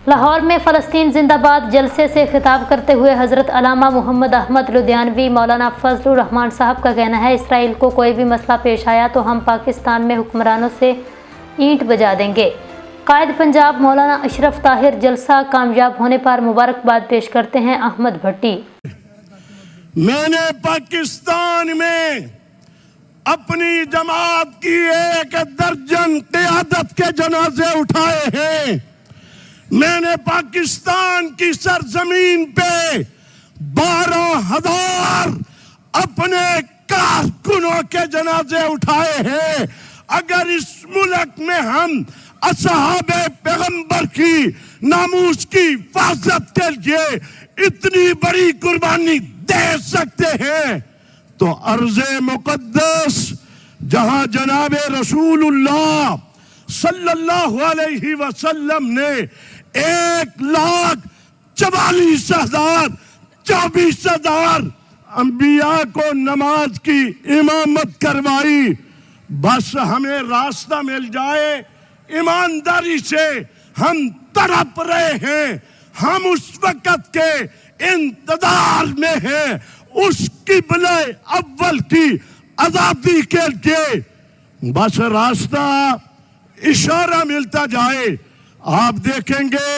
لاہور میں فلسطین زندہ باد جلسے سے خطاب کرتے ہوئے حضرت علامہ محمد احمد لدھیانوی مولانا فضل الرحمان صاحب کا کہنا ہے، اسرائیل کو کوئی بھی مسئلہ پیش آیا تو ہم پاکستان میں حکمرانوں سے اینٹ بجا دیں گے۔ قائد پنجاب مولانا اشرف طاہر جلسہ کامیاب ہونے پر مبارکباد پیش کرتے ہیں۔ احمد بھٹی: میں نے پاکستان میں اپنی جماعت کی 1 درجن قیادت کے جنازے اٹھائے ہیں۔ میں نے پاکستان کی سرزمین پہ 12,000 اپنے کارکنوں کے جنازے اٹھائے ہیں۔ اگر اس ملک میں ہم اصحاب پیغمبر کی ناموس کی حفاظت کے لیے اتنی بڑی قربانی دے سکتے ہیں تو ارض مقدس جہاں جناب رسول اللہ صلی اللہ علیہ وسلم نے 1,44,000 انبیاء کو نماز کی امامت کروائی، بس ہمیں راستہ مل جائے، ایمانداری سے ہم تڑپ رہے ہیں، ہم اس وقت کے انتظار میں ہیں اس قبلہ اول کی آزادی کے لیے، بس راستہ اشارہ ملتا جائے۔ آپ دیکھیں گے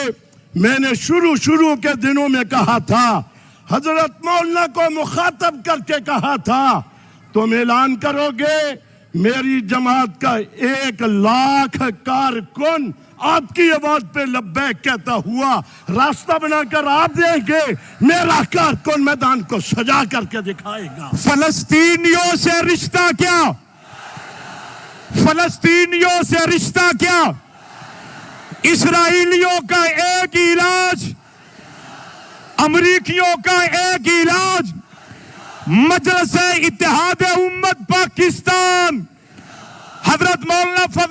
میں نے شروع کے دنوں میں کہا تھا، حضرت مولانا کو مخاطب کر کے کہا تھا، تم اعلان کرو گے میری جماعت کا 1,00,000 کارکن آپ کی آواز پہ لبیک کہتا ہوا راستہ بنا کر آپ دیں گے، میرا کارکن میدان کو سجا کر کے دکھائے گا۔ فلسطینیوں سے رشتہ کیا؟ فلسطینیوں سے رشتہ کیا؟ اسرائیلیوں کا ایک علاج، امریکیوں کا ایک علاج، مجلس اتحاد امت پاکستان حضرت مولانا فضل